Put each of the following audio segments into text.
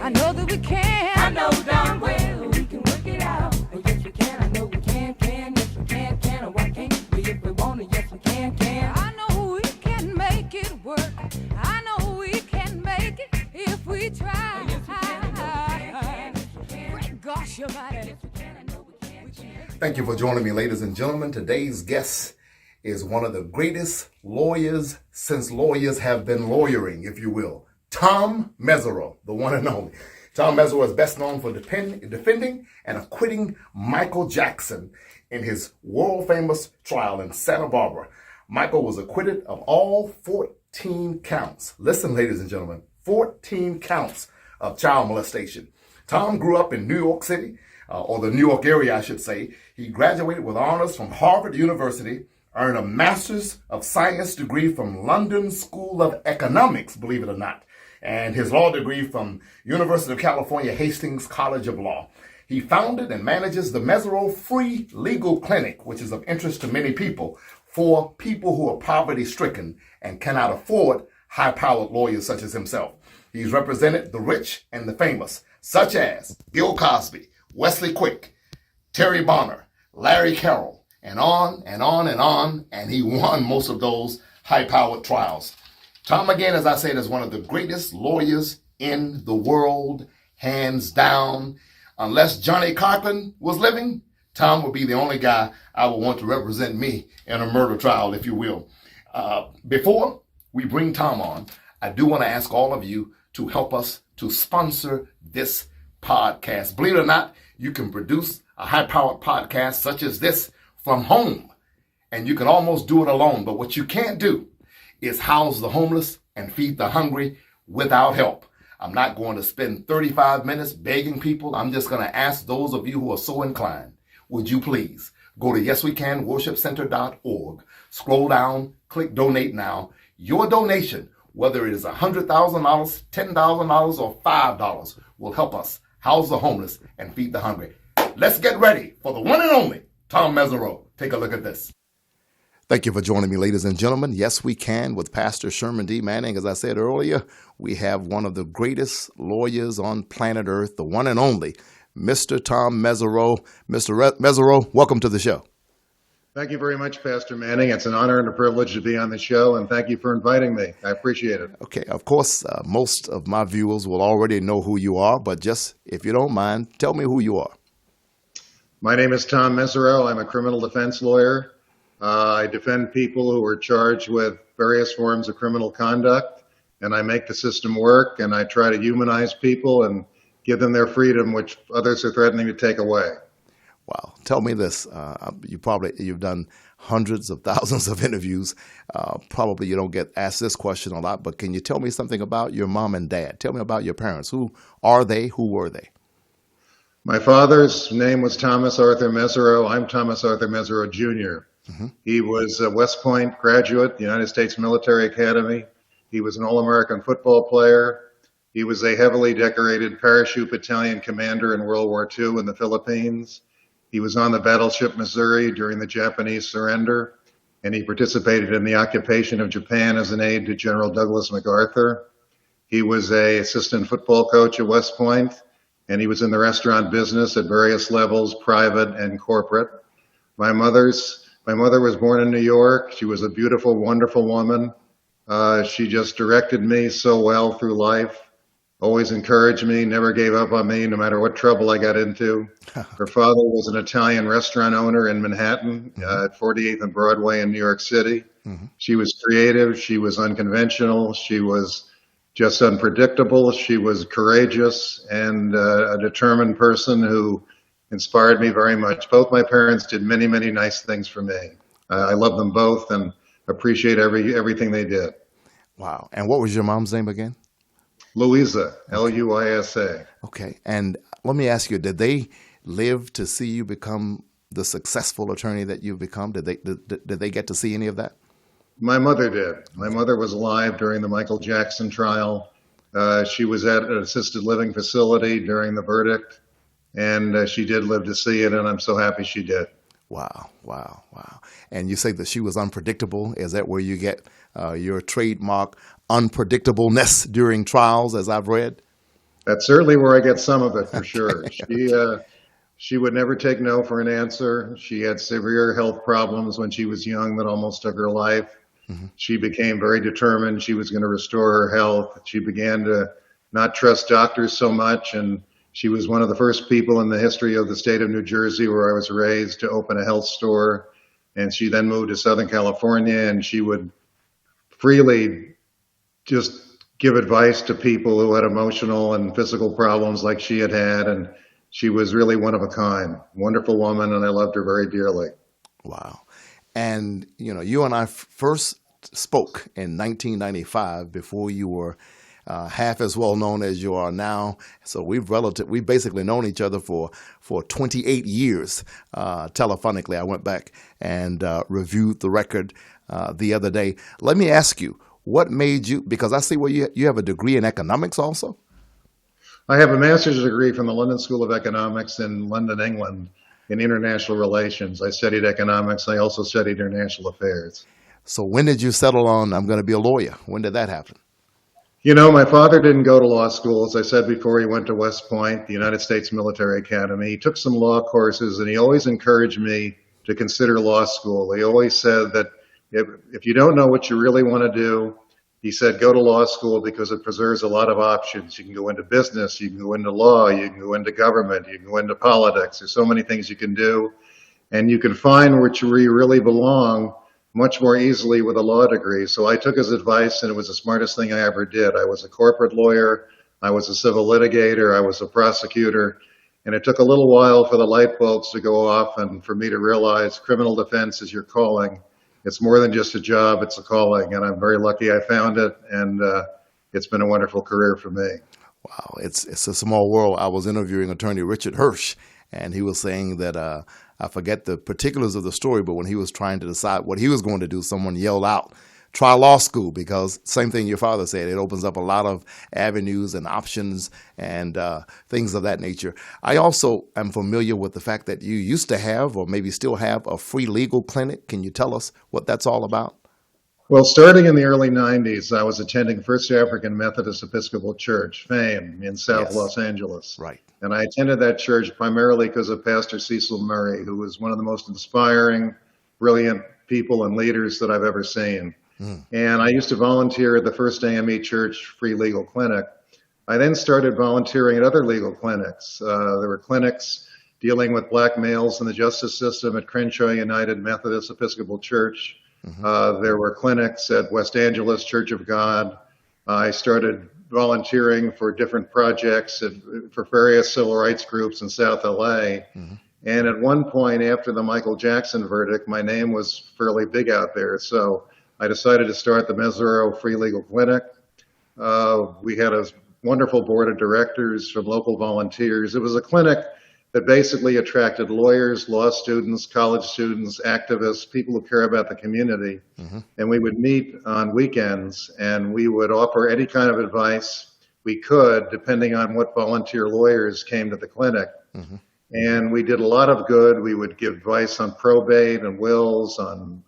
I know that we can. I know darn well we can work it out. Oh, yes, we can. I know we can. Yes, we can. And why can't we if we want to? Yes, we can. I know we can make it work. I know we can make it if we try. Oh, yes, we can. Yes, we can. Great gosh, you're right. Yes, we can. I know we can. Thank you for joining me, ladies and gentlemen. Today's guest is one of the greatest lawyers since lawyers have been lawyering, if you will. Tom Mesereau, the one and only. Tom Mesereau is best known for defending and acquitting Michael Jackson in his world-famous trial in Santa Barbara. Michael was acquitted of all 14 counts. Listen, ladies and gentlemen, 14 counts of child molestation. Tom grew up in New York City, or the New York area, I should say. He graduated with honors from Harvard University, earned a Master's of Science degree from London School of Economics, believe it or not, and his law degree from University of California, Hastings College of Law. He founded and manages the Mesereau Free Legal Clinic, which is of interest to many people, for people who are poverty-stricken and cannot afford high-powered lawyers such as himself. He's represented the rich and the famous, such as Bill Cosby, Wesley Quick, Terry Bonner, Larry Carroll, and on and on and on, and he won most of those high-powered trials. Tom, again, as I said, is one of the greatest lawyers in the world, hands down. Unless Johnny Cochran was living, Tom would be the only guy I would want to represent me in a murder trial, if you will. Before we bring Tom on, I do want to ask all of you to help us to sponsor this podcast. Believe it or not, you can produce a high-powered podcast such as this from home, and you can almost do it alone. But what you can't do is house the homeless and feed the hungry without help. I'm not going to spend 35 minutes begging people. I'm just going to ask those of you who are so inclined, would you please go to yeswecanworshipcenter.org, scroll down, click donate now. Your donation, whether it is $100,000, $10,000, or $5, will help us house the homeless and feed the hungry. Let's get ready for the one and only Tom Mesereau. Take a look at this. Thank you for joining me, ladies and gentlemen. Yes, we can with Pastor Sherman D.Manning. As I said earlier, we have one of the greatest lawyers on planet Earth, the one and only, Mr. Tom Mesereau. Mr. Mesereau, welcome to the show. Thank you very much, Pastor Manning. It's an honor and a privilege to be on the show, and thank you for inviting me. I appreciate it. Okay, of course, most of my viewers will already know who you are, but just, if you don't mind, tell me who you are. My name is Tom Mesereau. I'm a criminal defense lawyer. I defend people who are charged with various forms of criminal conduct, and I make the system work, and I try to humanize people and give them their freedom, which others are threatening to take away. Wow. Tell me this. You've done hundreds of thousands of interviews. Probably you don't get asked this question a lot, but can you tell me something about your mom and dad? Tell me about your parents. Who are they? Who were they? My father's name was Thomas Arthur Mesereau. I'm Thomas Arthur Mesereau, Jr. Mm-hmm. He was a West Point graduate, United States Military Academy. He was an All-American football player. He was a heavily decorated parachute battalion commander in World War II in the Philippines. He was on the battleship Missouri during the Japanese surrender, and he participated in the occupation of Japan as an aide to General Douglas MacArthur. He was an assistant football coach at West Point, and he was in the restaurant business at various levels, private and corporate. My mother was born in New York. She was a beautiful, wonderful woman. She just directed me so well through life, always encouraged me, never gave up on me, no matter what trouble I got into. Her father was an Italian restaurant owner in Manhattan at 48th and Broadway in New York City. Mm-hmm. She was creative. She was unconventional. She was just unpredictable. She was courageous and a determined person who inspired me very much. Both my parents did many, many nice things for me. I love them both and appreciate everything they did. Wow. And what was your mom's name again? Luisa, Luisa. Okay. And let me ask you, did they live to see you become the successful attorney that you've become? Did they get to see any of that? My mother did. My mother was alive during the Michael Jackson trial. She was at an assisted living facility during the verdict, and she did live to see it, and I'm so happy she did. Wow. And you say that she was unpredictable. Is that where you get your trademark unpredictableness during trials, as I've read? That's certainly where I get some of it for sure. Okay. She would never take no for an answer. She had severe health problems when she was young that almost took her life. Mhm. She became very determined she was going to restore her health. She began to not trust doctors so much, and she was one of the first people in the history of the state of New Jersey, where I was raised, to open a health store. And she then moved to Southern California, and she would freely just give advice to people who had emotional and physical problems like she had had. And she was really one of a kind, wonderful woman, and I loved her very dearly. Wow. And, you and I first spoke in 1995 before you were half as well known as you are now. So we've basically known each other for 28 years telephonically. I went back and reviewed the record the other day. Let me ask you, what made you, because I see where you have a degree in economics also? I have a master's degree from the London School of Economics in London, England, in international relations. I studied economics. I also studied international affairs. So when did you settle on, I'm going to be a lawyer? When did that happen? My father didn't go to law school. As I said before, he went to West Point, the United States Military Academy. He took some law courses, and he always encouraged me to consider law school. He always said that if you don't know what you really want to do, he said, go to law school because it preserves a lot of options. You can go into business, you can go into law, you can go into government, you can go into politics. There's so many things you can do, and you can find where you really belong much more easily with a law degree. So I took his advice, and it was the smartest thing I ever did. I was a corporate lawyer, I was a civil litigator, I was a prosecutor, and it took a little while for the light bulbs to go off and for me to realize criminal defense is your calling. It's more than just a job, it's a calling, and I'm very lucky I found it, and it's been a wonderful career for me. Wow, it's a small world. I was interviewing attorney Richard Hirsch, and he was saying that I forget the particulars of the story, but when he was trying to decide what he was going to do, someone yelled out, try law school, because same thing your father said, it opens up a lot of avenues and options and things of that nature. I also am familiar with the fact that you used to have, or maybe still have, a free legal clinic. Can you tell us what that's all about? Well, starting in the early 90s, I was attending First African Methodist Episcopal Church, FAME, in South Yes. Los Angeles. Right. And I attended that church primarily because of Pastor Cecil Murray, who was one of the most inspiring, brilliant people and leaders that I've ever seen. And I used to volunteer at the First AME Church Free Legal Clinic. I then started volunteering at other legal clinics. There were clinics dealing with black males in the justice system at Crenshaw United Methodist Episcopal Church. There were clinics at West Angeles Church of God. I started volunteering for different projects for various civil rights groups in South LA. And at one point after the Michael Jackson verdict, my name was fairly big out there. So I decided to start the Mesereau Free Legal Clinic. We had a wonderful board of directors from local volunteers. It was a clinic that basically attracted lawyers, law students, college students, activists, people who care about the community. And we would meet on weekends, and we would offer any kind of advice we could, depending on what volunteer lawyers came to the clinic. And we did a lot of good. We would give advice on probate and wills, on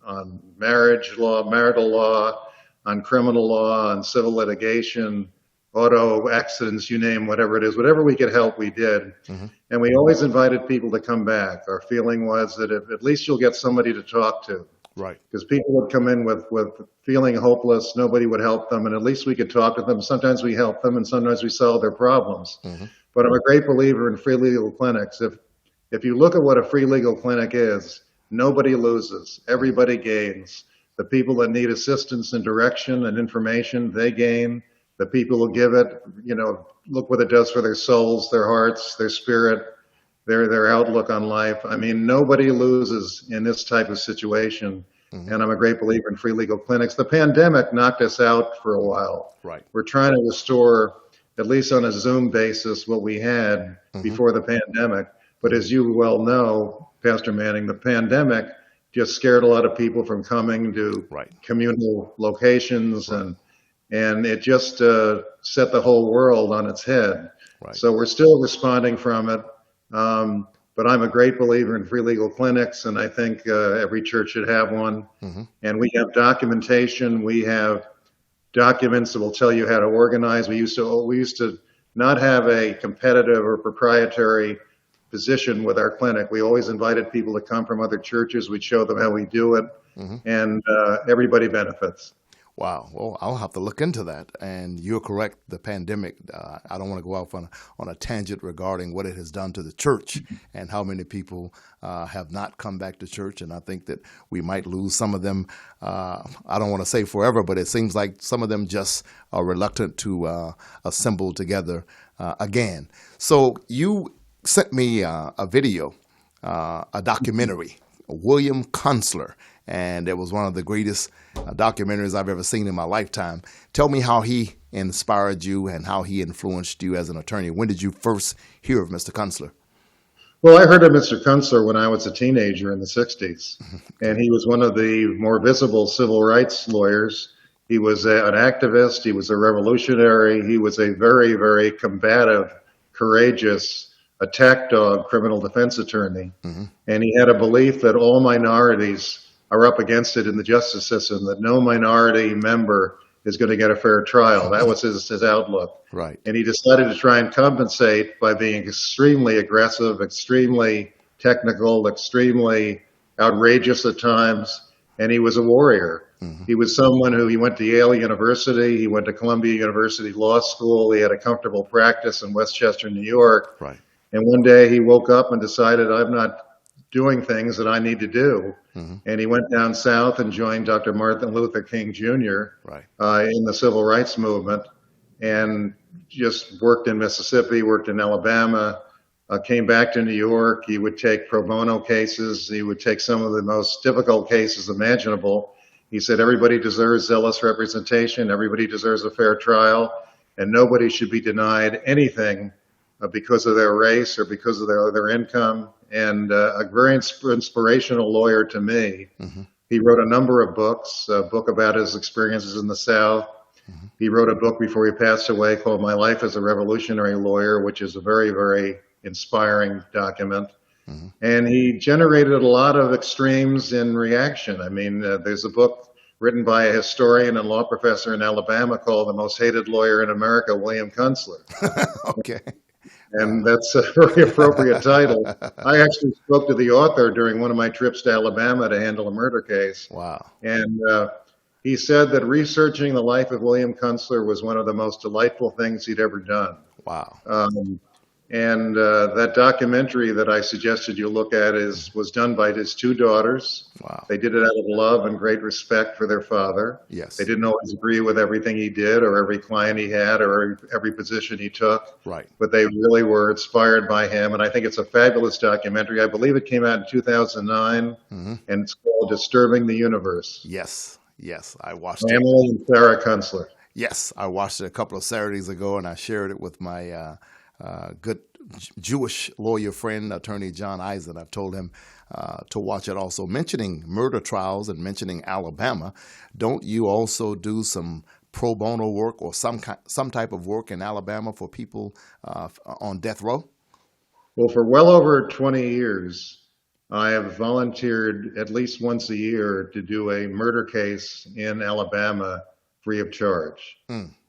marriage law, marital law, on criminal law, on civil litigation, auto accidents, you name whatever it is. Whatever we could help, we did. And we always invited people to come back. Our feeling was that at least you'll get somebody to talk to. Right. Because people would come in with feeling hopeless, nobody would help them, and at least we could talk to them. Sometimes we help them, and sometimes we solve their problems. But I'm a great believer in free legal clinics. If you look at what a free legal clinic is, nobody loses, everybody gains. The people that need assistance and direction and information, they gain. The people who give it, look what it does for their souls, their hearts, their spirit, their outlook on life. I mean, nobody loses in this type of situation. And I'm a great believer in free legal clinics. The pandemic knocked us out for a while. Right. We're trying to restore, at least on a Zoom basis, what we had before the pandemic. But as you well know, Pastor Manning, the pandemic just scared a lot of people from coming to communal locations, and it just set the whole world on its head. So we're still responding from it. But I'm a great believer in free legal clinics, and I think every church should have one. And we have documentation. We have documents that will tell you how to organize. We used to not have a competitive or proprietary position with our clinic. We always invited people to come from other churches. We'd show them how we do it, and everybody benefits. Wow. Well, I'll have to look into that. And you're correct. The pandemic, I don't want to go off on a tangent regarding what it has done to the church and how many people have not come back to church. And I think that we might lose some of them. I don't want to say forever, but it seems like some of them just are reluctant to assemble together again. So you sent me a video, a documentary, William Kunstler, and it was one of the greatest documentaries I've ever seen in my lifetime. Tell me how he inspired you and how he influenced you as an attorney. When did you first hear of Mr. Kunstler? Well, I heard of Mr. Kunstler when I was a teenager in the 60s, and he was one of the more visible civil rights lawyers. He was an activist. He was a revolutionary. He was a very, very combative, courageous, attack dog criminal defense attorney. And he had a belief that all minorities are up against it in the justice system, that no minority member is going to get a fair trial. That was his outlook. Right. And he decided to try and compensate by being extremely aggressive, extremely technical, extremely outrageous at times. And he was a warrior. He was someone he went to Yale University, he went to Columbia University Law School, he had a comfortable practice in Westchester, New York. Right. And one day he woke up and decided, I'm not doing things that I need to do. And he went down south and joined Dr. Martin Luther King Jr. In the civil rights movement, and just worked in Mississippi, worked in Alabama, came back to New York. He would take pro bono cases. He would take some of the most difficult cases imaginable. He said everybody deserves zealous representation, everybody deserves a fair trial, and nobody should be denied anything because of their race or because of their income. And a very inspirational lawyer to me. He wrote a number of books, a book about his experiences in the South. He wrote a book before he passed away called My Life as a Revolutionary Lawyer, which is a very, very inspiring document. And he generated a lot of extremes in reaction. I mean, there's a book written by a historian and law professor in Alabama called The Most Hated Lawyer in America, William Kunstler. Okay. And that's a very appropriate title. I actually spoke to the author during one of my trips to Alabama to handle a murder case. Wow. And he said that researching the life of William Kunstler was one of the most delightful things he'd ever done. Wow. And that documentary that I suggested you look at was done by his two daughters. Wow. They did it out of love and great respect for their father. Yes. They didn't always agree with everything he did or every client he had or every position he took. Right. But they really were inspired by him. And I think it's a fabulous documentary. I believe it came out in 2009, and it's called Disturbing the Universe. Yes. Yes. I watched it. Emily and Sarah Kunstler. Yes. I watched it a couple of Saturdays ago, and I shared it with my good Jewish lawyer friend, attorney John Eisen. I've told him to watch it also. Mentioning murder trials and mentioning Alabama, don't you also do some pro bono work or some type of work in Alabama for people on death row? Well, for well over 20 years, I have volunteered at least once a year to do a murder case in Alabama free of charge.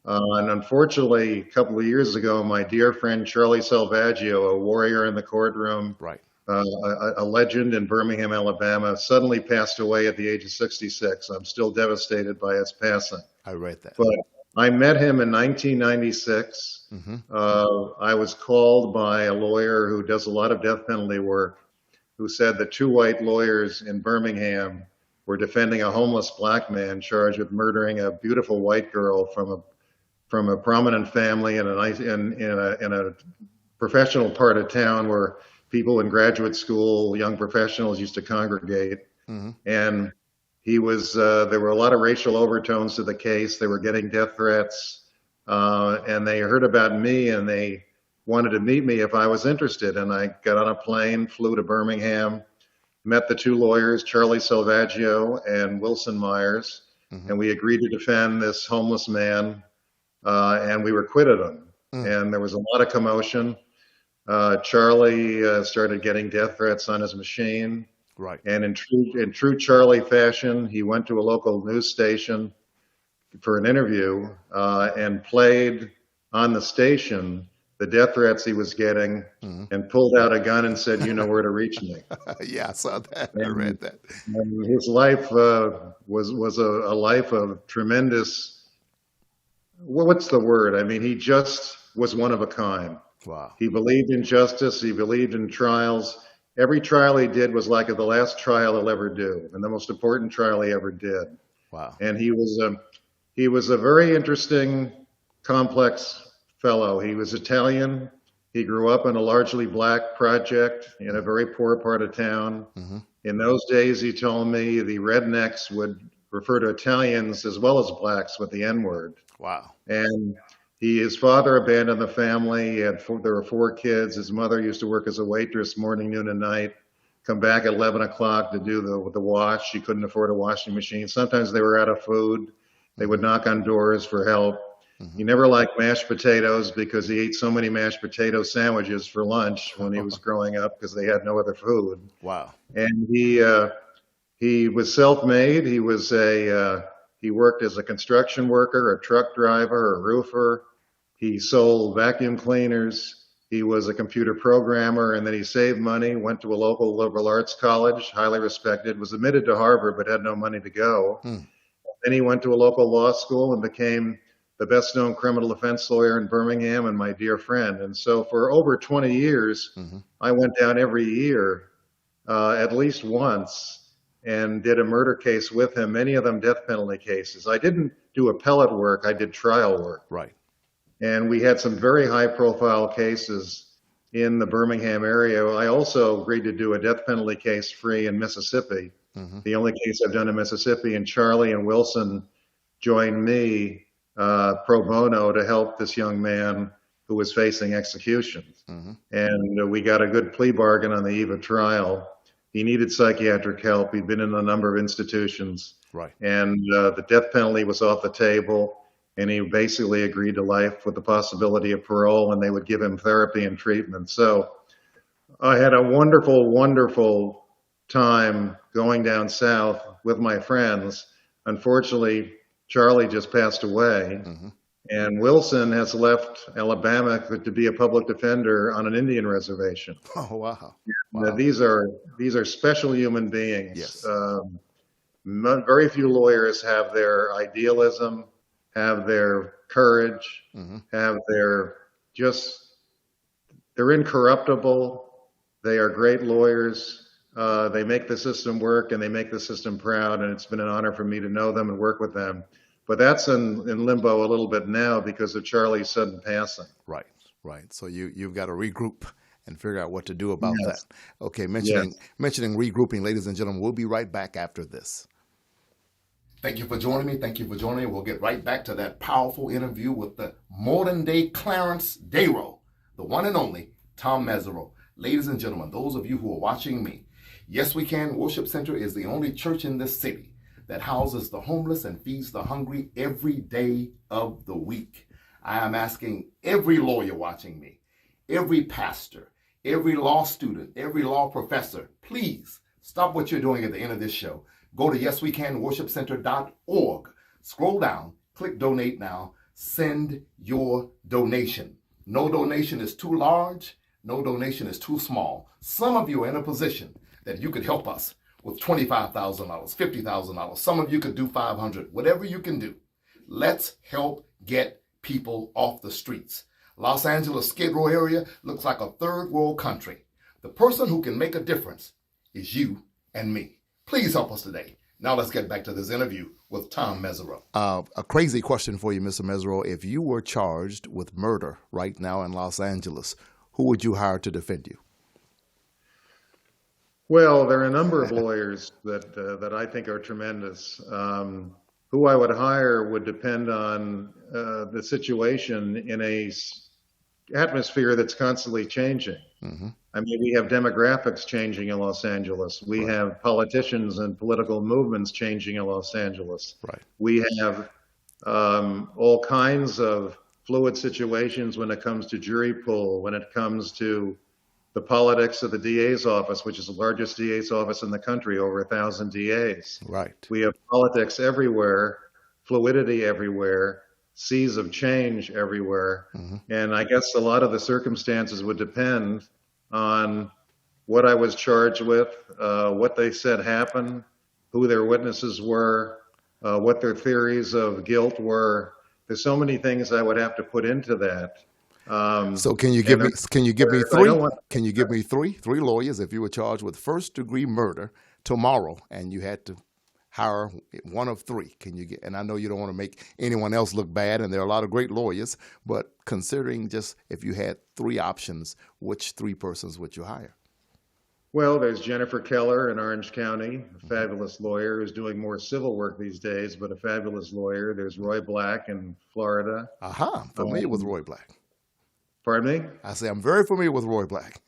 And unfortunately, a couple of years ago, my dear friend Charlie Salvaggio, a warrior in the courtroom, Right. A legend in Birmingham, Alabama, suddenly passed away at the age of 66. I'm still devastated by his passing. I read that. But I met him in 1996. I was called by a lawyer who does a lot of death penalty work, who said that two white lawyers in Birmingham were defending a homeless black man charged with murdering a beautiful white girl from a prominent family in a professional part of town where people in graduate school, young professionals used to congregate. And there were a lot of racial overtones to the case. They were getting death threats, and they heard about me and they wanted to meet me if I was interested. And I got on a plane, flew to Birmingham, met the two lawyers, Charlie Salvaggio and Wilson Myers, and we agreed to defend this homeless man. And we acquitted him. And there was a lot of commotion. Charlie started getting death threats on his machine. Right. And in true Charlie fashion, he went to a local news station for an interview and played on the station the death threats he was getting, and pulled out a gun and said, "You know where to reach me." Yeah, I saw that. I And, read that. and his life was a life of tremendous. What's the word? I mean, he just was one of a kind. Wow. He believed in justice. He believed in trials. Every trial he did was like the last trial he'll ever do, and the most important trial he ever did. Wow. And he was a very interesting, complex fellow. He was Italian. He grew up in a largely black project in a very poor part of town. In those days, he told me, the rednecks would refer to Italians as well as blacks with the N-word. Wow. And his father abandoned the family. There were 4 kids. His mother used to work as a waitress morning, noon, and night. Come back at 11 o'clock to do the wash. She couldn't afford a washing machine. Sometimes they were out of food. They would knock on doors for help. He never liked mashed potatoes because he ate so many mashed potato sandwiches for lunch when he was growing up because they had no other food. Wow. And he was self-made. He worked as a construction worker, a truck driver, a roofer. He sold vacuum cleaners. He was a computer programmer, and then he saved money, went to a local liberal arts college, highly respected, was admitted to Harvard but had no money to go. Then he went to a local law school and became the best known criminal defense lawyer in Birmingham and my dear friend. And so for over 20 years, I went down every year, at least once, and did a murder case with him, many of them death penalty cases. I didn't do appellate work, I did trial work. Right. And we had some very high profile cases in the Birmingham area. I also agreed to do a death penalty case free in Mississippi, the only case I've done in Mississippi. And Charlie and Wilson joined me pro bono to help this young man who was facing execution. And we got a good plea bargain on the eve of trial. He needed psychiatric help. He'd been in a number of institutions. Right. And the death penalty was off the table. And he basically agreed to life with the possibility of parole, and they would give him therapy and treatment. So I had a wonderful, wonderful time going down south with my friends. Unfortunately, Charlie just passed away, and Wilson has left Alabama to be a public defender on an Indian reservation. Oh, wow. Now, these are special human beings. Yes. Very few lawyers have their idealism, have their courage, they're incorruptible. They are great lawyers. They make the system work and they make the system proud. And it's been an honor for me to know them and work with them. But that's in limbo a little bit now because of Charlie's sudden passing. Right. Right. So you've got to regroup and figure out what to do about Yes. that. Okay. Mentioning regrouping, ladies and gentlemen, we'll be right back after this. Thank you for joining me. Thank you for joining me. We'll get right back to that powerful interview with the modern day Clarence Darrow, the one and only Tom Mesereau. Ladies and gentlemen, those of you who are watching me, Yes We Can Worship Center is the only church in this city that houses the homeless and feeds the hungry every day of the week. I am asking every lawyer watching me, every pastor, every law student, every law professor, please stop what you're doing at the end of this show. Go to yeswecanworshipcenter.org. Scroll down, click donate now, send your donation. No donation is too large, no donation is too small. Some of you are in a position that you could help us with $25,000, $50,000. Some of you could do $500, whatever you can do. Let's help get people off the streets. Los Angeles, Skid Row area looks like a third world country. The person who can make a difference is you and me. Please help us today. Now let's get back to this interview with Tom Mesereau. A crazy question for you, Mr. Mesereau. If you were charged with murder right now in Los Angeles, who would you hire to defend you? Well, there are a number of lawyers that I think are tremendous. Who I would hire would depend on the situation in a atmosphere that's constantly changing. I mean, we have demographics changing in Los Angeles. We have politicians and political movements changing in Los Angeles. Right. We have all kinds of fluid situations when it comes to jury pool, when it comes to the politics of the DA's office, which is the largest DA's office in the country, over 1,000 DAs. Right. We have politics everywhere, fluidity everywhere. seas of change everywhere. And I guess a lot of the circumstances would depend on what I was charged with, what they said happened, who their witnesses were, what their theories of guilt were. There's so many things I would have to put into that. So can you And give me I three? don't want, Can you give me three lawyers if you were charged with first degree murder tomorrow and you had to hire one of three? Can you get? And I know you don't want to make anyone else look bad, and there are a lot of great lawyers, but considering just if you had three options, which three persons would you hire? well, there's Jennifer Keller in Orange County, a fabulous lawyer who's doing more civil work these days, but a fabulous lawyer. There's Roy Black in Florida. Aha, I'm familiar with Um, Roy Black. Pardon me? I say I'm very familiar with Roy Black.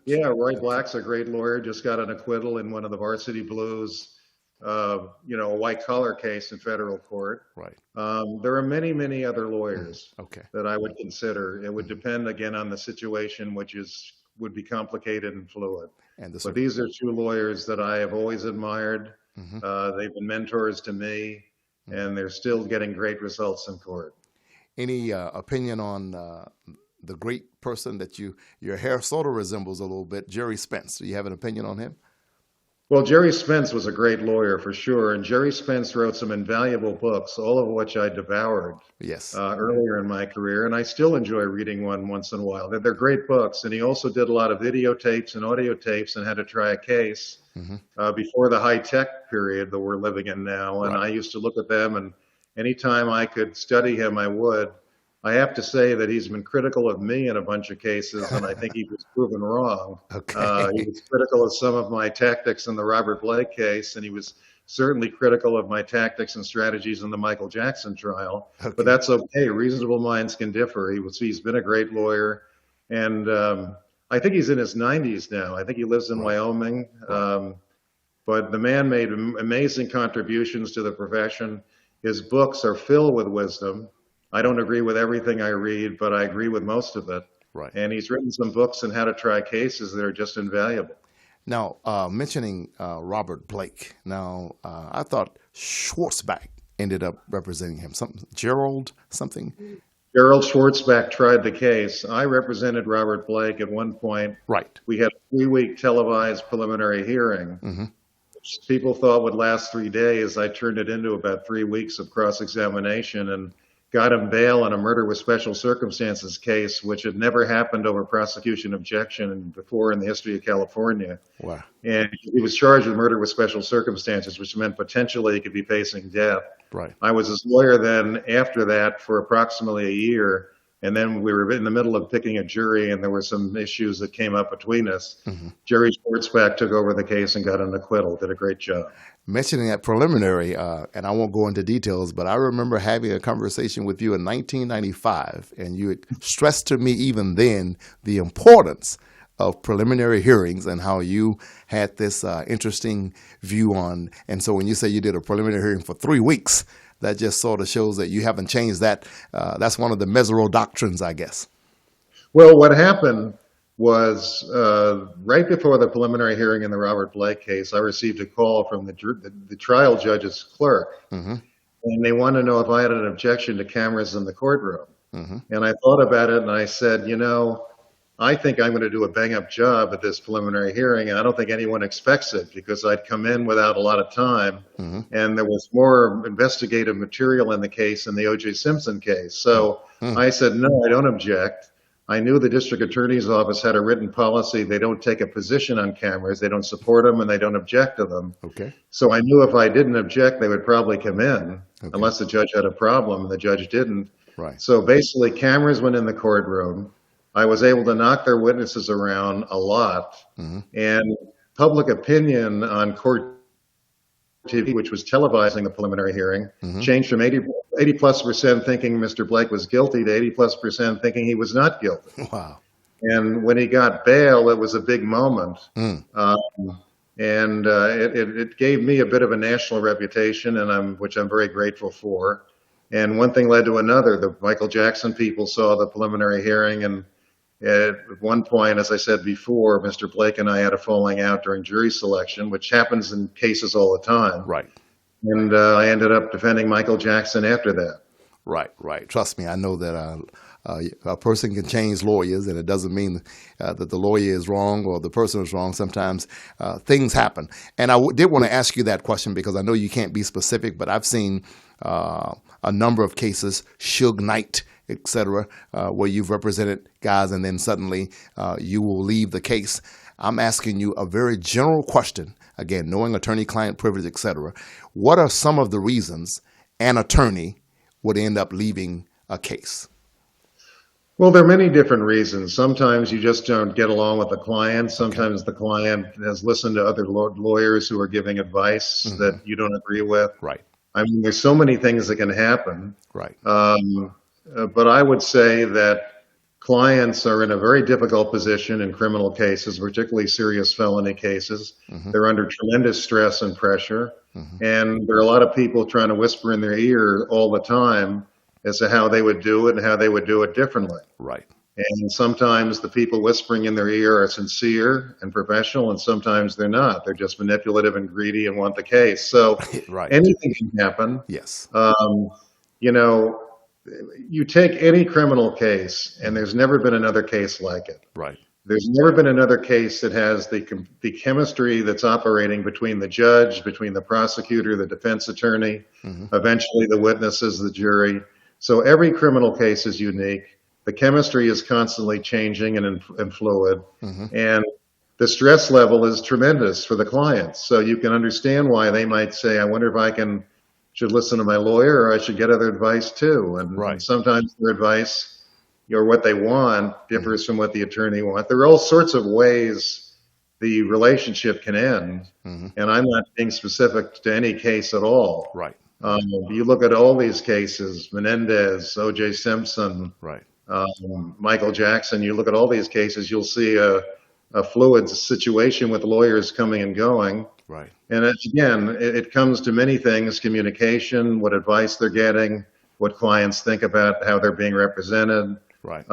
Yeah, Roy Black's a great lawyer. Just got an acquittal in one of the Varsity Blues, a white collar case in federal court. Right. There are many, many other lawyers Okay. that I would consider. It would depend again on the situation, which would be complicated and fluid. And the But these are two lawyers that I have always admired. Mhm. They've been mentors to me, and they're still getting great results in court. Any opinion on the great person that your hair sort of resembles a little bit, Jerry Spence? Do you have an opinion on him? Well, Jerry Spence was a great lawyer for sure, and Jerry Spence wrote some invaluable books, all of which I devoured Yes. earlier in my career, and I still enjoy reading one once in a while. They're great books, and he also did a lot of videotapes and audio tapes and how to try a case Mhm. before the high-tech period that we're living in now, and Right. I used to look at them, and anytime I could study him, I would. I have to say that he's been critical of me in a bunch of cases, and I think he was proven wrong. Okay. He was critical of some of my tactics in the Robert Blake case, and he was certainly critical of my tactics and strategies in the Michael Jackson trial. Okay. But that's okay. Reasonable minds can differ. He's been a great lawyer, and I think he's in his 90s now. I think he lives in Right. Wyoming. But the man made amazing contributions to the profession. His books are filled with wisdom. I don't agree with everything I read, but I agree with most of it. Right. And he's written some books on how to try cases that are just invaluable. Now, mentioning Robert Blake. Now, I thought Schwartzbach ended up representing him. Gerald something. Gerald Schwartzbach tried the case. I represented Robert Blake at one point. Right. We had a 3-week televised preliminary hearing, Hmm. which people thought would last 3 days. I turned it into about 3 weeks of cross-examination and got him bail on a murder with special circumstances case, which had never happened over prosecution objection before in the history of California. Wow. And he was charged with murder with special circumstances, which meant potentially he could be facing death. Right. I was his lawyer then after that for approximately a year. And then we were in the middle of picking a jury, and there were some issues that came up between us. Hmm. Jerry Schwartzbach took over the case and got an acquittal, did a great job. Mentioning that preliminary, and I won't go into details, but I remember having a conversation with you in 1995, and you had stressed to me even then the importance of preliminary hearings and how you had this interesting view on. And so when you say you did a preliminary hearing for 3 weeks, that just sort of shows that you haven't changed that. That's one of the Mesereau doctrines, I guess. Well, what happened was right before the preliminary hearing in the Robert Blake case, I received a call from the trial judge's clerk, Hmm. and they wanted to know if I had an objection to cameras in the courtroom. Hmm. And I thought about it, and I said, I think I'm going to do a bang-up job at this preliminary hearing, and I don't think anyone expects it because I'd come in without a lot of time, Hmm. and there was more investigative material in the case than the O.J. Simpson case. So I said, no, I don't object. I knew the district attorney's office had a written policy. They don't take a position on cameras. They don't support them, and they don't object to them. Okay. So I knew if I didn't object, they would probably come in, Okay. unless the judge had a problem, and the judge didn't. Right. So basically, cameras went in the courtroom. I was able to knock their witnesses around a lot, Hmm. and public opinion on court TV, which was televising the preliminary hearing, Hmm. changed from 80+% thinking Mr. Blake was guilty to 80+% thinking he was not guilty. Wow. And when he got bail, it was a big moment. Mm. And it gave me a bit of a national reputation, which I'm very grateful for. And one thing led to another. The Michael Jackson people saw the preliminary hearing, and at one point, as I said before, Mr. Blake and I had a falling out during jury selection, which happens in cases all the time. Right. And I ended up defending Michael Jackson after that. Right, right. Trust me, I know that a person can change lawyers, and it doesn't mean that the lawyer is wrong or the person is wrong. Sometimes things happen. And I did want to ask you that question because I know you can't be specific, but I've seen a number of cases, Suge Knight, et cetera, where you've represented guys and then suddenly you will leave the case. I'm asking you a very general question, again, knowing attorney-client privilege, et cetera. What are some of the reasons an attorney would end up leaving a case? Well, there are many different reasons. Sometimes you just don't get along with the client. Sometimes the client has listened to other lawyers who are giving advice that you don't agree with. Right. I mean, there's so many things that can happen. Right. But I would say that clients are in a very difficult position in criminal cases, particularly serious felony cases. They're under tremendous stress and pressure. And there are a lot of people trying to whisper in their ear all the time as to how they would do it and how they would do it differently. Right. And sometimes the people whispering in their ear are sincere and professional, and sometimes they're not. They're just manipulative and greedy and want the case. So Right. anything can happen. Yes. You know, you take any criminal case, and there's never been another case like it. Right. There's never been another case that has the chemistry that's operating between the judge, between the prosecutor, the defense attorney, eventually the witnesses, the jury. So every criminal case is unique. The chemistry is constantly changing and fluid. And the stress level is tremendous for the clients. So you can understand why they might say, I wonder if should listen to my lawyer or I should get other advice too. And sometimes their advice or what they want differs from what the attorney wants. There are all sorts of ways the relationship can end. And I'm not being specific to any case at all. Right. You look at all these cases, Menendez, O.J. Simpson, Right. Michael Jackson, you look at all these cases, you'll see a fluid situation with lawyers coming and going. Right. And again, it comes to many things: communication, what advice they're getting, what clients think about how they're being represented. Right.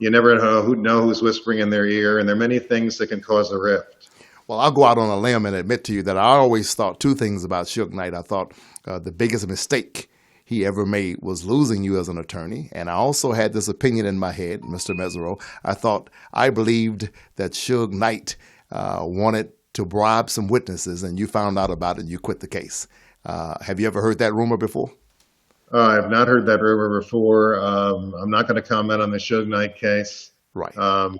You never know who's whispering in their ear, and there are many things that can cause a rift. Well, I'll go out on a limb and admit to you that I always thought two things about Suge Knight. I thought the biggest mistake he ever made was losing you as an attorney. And I also had this opinion in my head, Mr. Mesereau. I believed that Suge Knight wanted to bribe some witnesses, and you found out about it and you quit the case. Have you ever heard that rumor before? I have not heard that rumor before. I'm not going to comment on the Suge Knight case. Right. I'm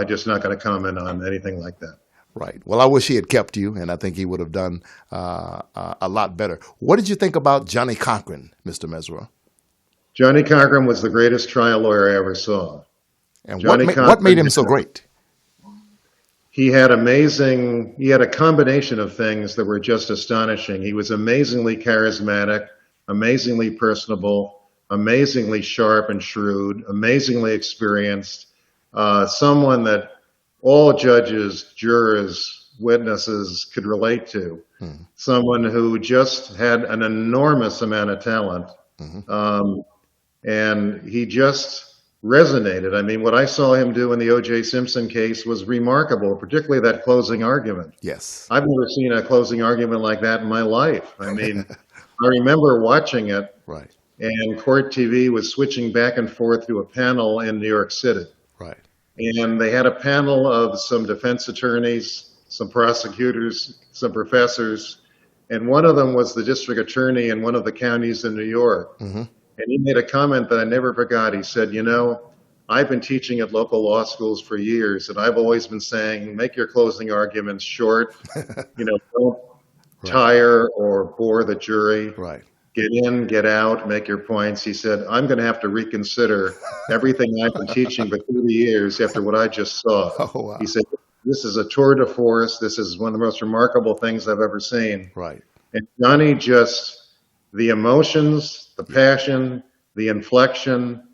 just not going to comment on anything like that. Right. Well, I wish he had kept you, and I think he would have done a lot better. What did you think about Johnny Cochran, Mr. Mesereau? Johnny Cochran was the greatest trial lawyer I ever saw. And what made him so great? He had a combination of things that were just astonishing. He was amazingly charismatic, amazingly personable, amazingly sharp and shrewd, amazingly experienced, someone that all judges, jurors, witnesses could relate to, someone who just had an enormous amount of talent, and he just resonated. I mean, what I saw him do in the O.J. Simpson case was remarkable, particularly that closing argument. Yes. I've never seen a closing argument like that in my life. I mean, I remember watching it, Right. and Court TV was switching back and forth to a panel in New York City. Right. And they had a panel of some defense attorneys, some prosecutors, some professors, and one of them was the district attorney in one of the counties in New York. And he made a comment that I never forgot. He said, I've been teaching at local law schools for years, and I've always been saying, make your closing arguments short. Don't tire or bore the jury. Right. Get in, get out, make your points. He said, I'm going to have to reconsider everything I've been teaching for 30 years after what I just saw. Oh, wow. He said, this is a tour de force. This is one of the most remarkable things I've ever seen. Right. And Johnny the emotions, the passion, the inflection,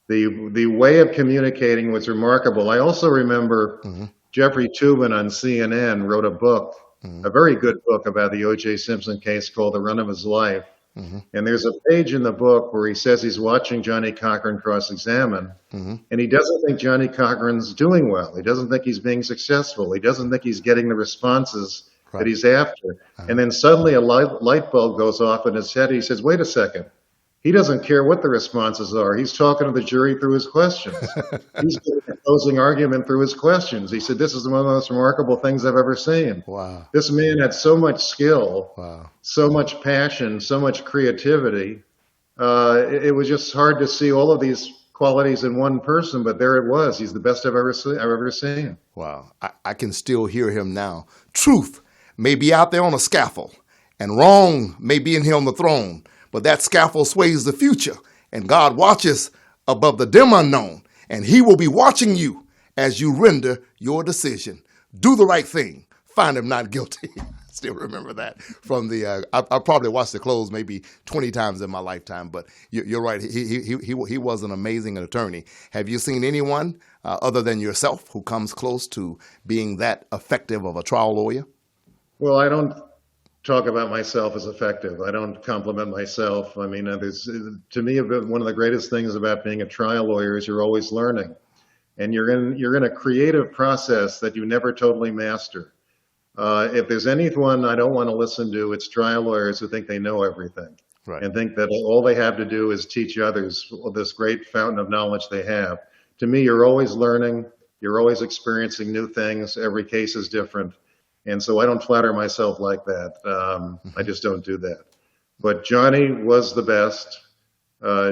the way of communicating was remarkable. I also remember Jeffrey Toobin on CNN wrote a book, a very good book about the O.J. Simpson case called The Run of His Life. And there's a page in the book where he says he's watching Johnny Cochran cross-examine, and he doesn't think Johnny Cochran's doing well. He doesn't think he's being successful. He doesn't think he's getting the responses that he's after. And then suddenly a light bulb goes off in his head. He says, wait a second. He doesn't care what the responses are. He's talking to the jury through his questions. He's giving a closing argument through his questions. He said, "This is one of the most remarkable things I've ever seen." Wow. This man had so much skill, Wow. so much passion, so much creativity. It was just hard to see all of these qualities in one person, but there it was. He's the best I've ever seen. Wow. I can still hear him now. Truth may be out there on a scaffold, and wrong may be in here on the throne, but that scaffold sways the future, and God watches above the dim unknown, and he will be watching you as you render your decision. Do the right thing. Find him not guilty. Still remember that from the. I probably watched the close maybe 20 times in my lifetime, but you're right. He was an amazing attorney. Have you seen anyone other than yourself who comes close to being that effective of a trial lawyer? Well, I don't talk about myself as effective. I don't compliment myself. I mean, to me, one of the greatest things about being a trial lawyer is you're always learning, and you're in a creative process that you never totally master. If there's anyone I don't want to listen to, it's trial lawyers who think they know everything, Right. and think that all they have to do is teach others this great fountain of knowledge they have. To me, you're always learning, you're always experiencing new things. Every case is different. And so I don't flatter myself like that. I just don't do that. But Johnny was the best.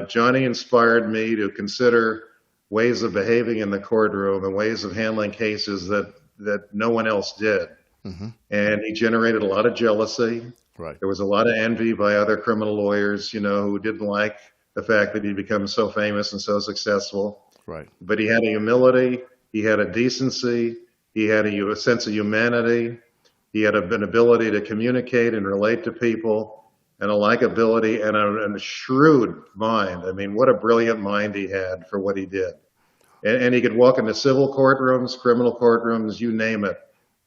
Johnny inspired me to consider ways of behaving in the courtroom and ways of handling cases that no one else did. Mm-hmm. And he generated a lot of jealousy. Right. There was a lot of envy by other criminal lawyers, who didn't like the fact that he'd become so famous and so successful. Right. But he had a humility, he had a decency, he had a sense of humanity, he had an ability to communicate and relate to people, and a likability and a shrewd mind. I mean, what a brilliant mind he had for what he did. And he could walk into civil courtrooms, criminal courtrooms, you name it,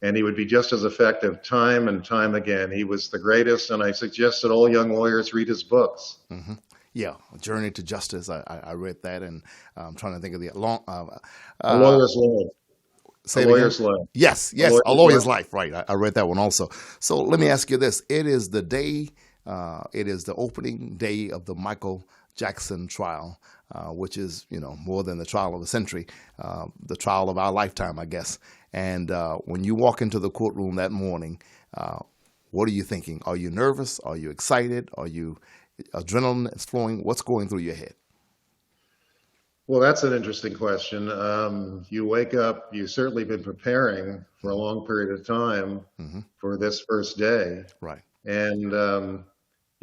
and he would be just as effective time and time again. He was the greatest, and I suggest that all young lawyers read his books. Mm-hmm. Yeah, Journey to Justice. I read that, and I'm trying to think of the long. A Lawyer's Life. Say A it Lawyer's again? Life. Yes, A Lawyer's Life. Right, I read that one also. So let me ask you this: it is the day, it is the opening day of the Michael Jackson trial, which is more than the trial of a century, the trial of our lifetime, I guess. And when you walk into the courtroom that morning, what are you thinking? Are you nervous? Are you excited? Are you adrenaline is flowing? What's going through your head? Well, that's an interesting question. You wake up, you've certainly been preparing for a long period of time Mm-hmm. for this first day. Right. And,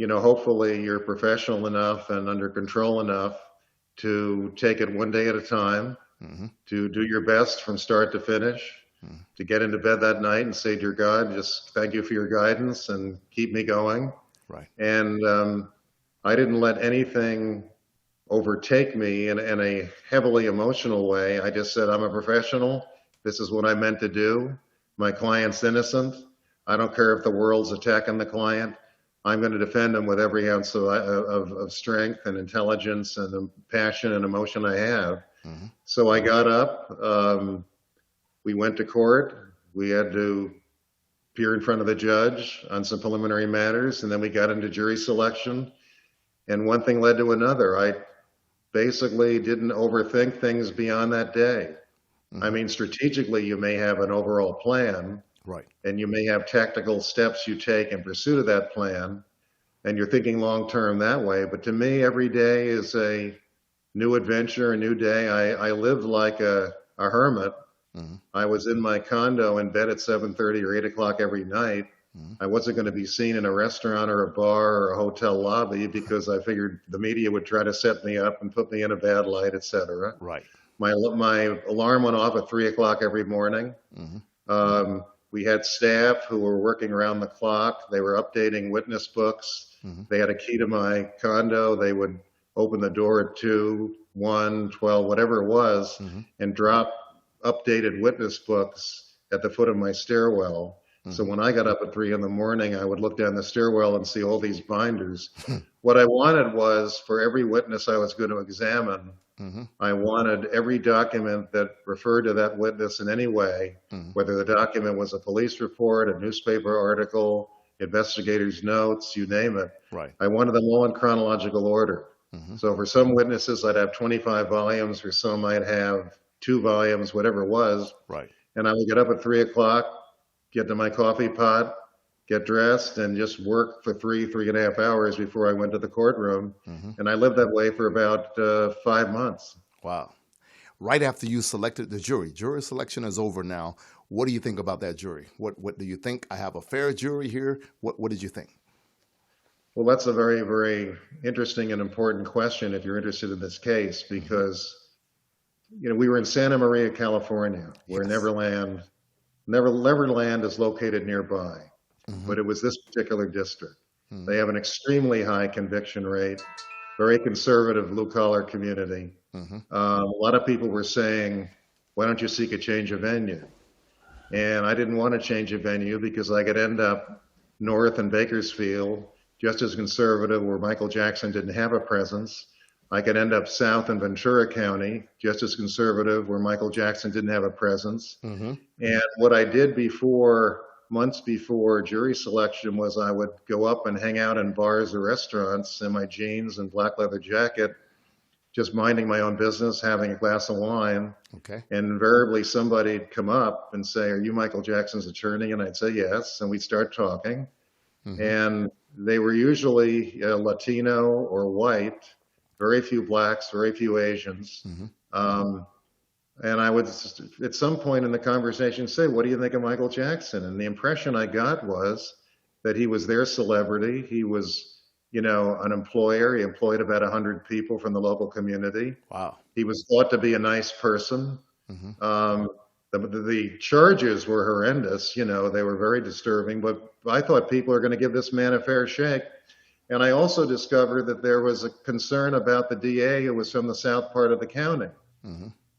hopefully you're professional enough and under control enough to take it one day at a time, Mm-hmm. to do your best from start to finish, to get into bed that night and say, "Dear God, just thank you for your guidance and keep me going." Right. And I didn't let anything overtake me in a heavily emotional way. I just said, "I'm a professional. This is what I meant to do. My client's innocent. I don't care if the world's attacking the client. I'm going to defend him with every ounce of strength and intelligence and the passion and emotion I have." Mm-hmm. So I got up. We went to court. We had to appear in front of the judge on some preliminary matters, and then we got into jury selection. And one thing led to another. I basically didn't overthink things beyond that day. Mm-hmm. I mean, strategically, you may have an overall plan, Right. and you may have tactical steps you take in pursuit of that plan, and you're thinking long term that way. But to me, every day is a new adventure, a new day. I lived like a hermit. Mm-hmm. I was in my condo in bed at 7:30 or 8 o'clock every night. Mm-hmm. I wasn't going to be seen in a restaurant or a bar or a hotel lobby because I figured the media would try to set me up and put me in a bad light, etc. Right. My alarm went off at 3 o'clock every morning. Mm-hmm. We had staff who were working around the clock. They were updating witness books. Mm-hmm. They had a key to my condo. They would open the door at 2, 1, 12, whatever it was, Mm-hmm. and drop updated witness books at the foot of my stairwell. Mm-hmm. So when I got up at 3 in the morning, I would look down the stairwell and see all these binders. What I wanted was for every witness I was going to examine, Mm-hmm. I wanted every document that referred to that witness in any way, Mm-hmm. whether the document was a police report, a newspaper article, investigators' notes, you name it. Right. I wanted them all in chronological order. So for some witnesses, I'd have 25 volumes, for some I'd have 2 volumes, whatever it was. Right. And I would get up at 3 o'clock, get to my coffee pot, get dressed, and just work for 3.5 hours before I went to the courtroom. And I lived that way for about 5 months. Wow. Right after you selected the jury selection is over now. What do you think about that jury? What do you think? I have a fair jury here. What did you think? Well, that's a very, very interesting and important question if you're interested in this case, because we were in Santa Maria, California, where Yes. Neverland is located nearby, but it was this particular district. They have an extremely high conviction rate, very conservative blue-collar community. A lot of people were saying, why don't you seek a change of venue? And I didn't want to change of venue because I could end up north in Bakersfield, just as conservative, where Michael Jackson didn't have a presence. I could end up south in Ventura County, just as conservative, where Michael Jackson didn't have a presence. And what I did months before jury selection, was I would go up and hang out in bars or restaurants in my jeans and black leather jacket, just minding my own business, having a glass of wine. Okay. And invariably somebody'd come up and say, are you Michael Jackson's attorney? And I'd say yes. And we'd start talking. And they were usually Latino or white, very few blacks, very few Asians. And I would, at some point in the conversation, say, what do you think of Michael Jackson? And the impression I got was that he was their celebrity. He was, an employer. He employed about 100 people from the local community. Wow. He was thought to be a nice person. The charges were horrendous. They were very disturbing, but I thought people are going to give this man a fair shake. And I also discovered that there was a concern about the DA who was from the south part of the county.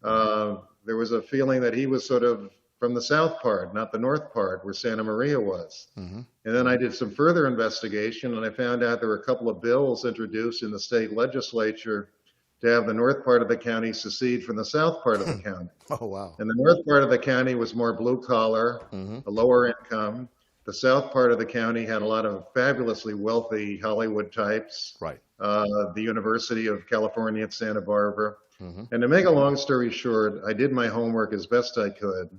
There was a feeling that he was sort of from the south part, not the north part where Santa Maria was. And then I did some further investigation, and I found out there were a couple of bills introduced in the state legislature to have the north part of the county secede from the south part of the county. Oh, wow. And the north part of the county was more blue collar, a lower income. The south part of the county had a lot of fabulously wealthy Hollywood types. Right. The University of California at Santa Barbara. And to make a long story short, I did my homework as best I could.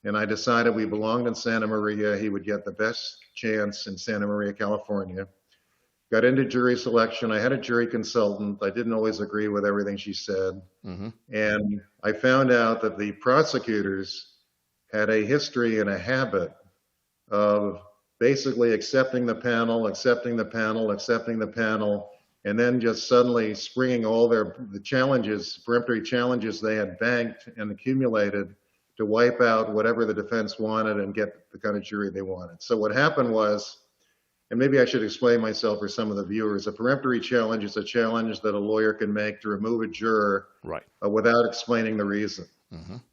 And I decided we belonged in Santa Maria. He would get the best chance in Santa Maria, California. Got into jury selection. I had a jury consultant. I didn't always agree with everything she said. And I found out that the prosecutors had a history and a habit of basically accepting the panel, and then just suddenly springing all the challenges, peremptory challenges they had banked and accumulated to wipe out whatever the defense wanted and get the kind of jury they wanted. So what happened was, and maybe I should explain myself for some of the viewers, a peremptory challenge is a challenge that a lawyer can make to remove a juror without explaining the reason.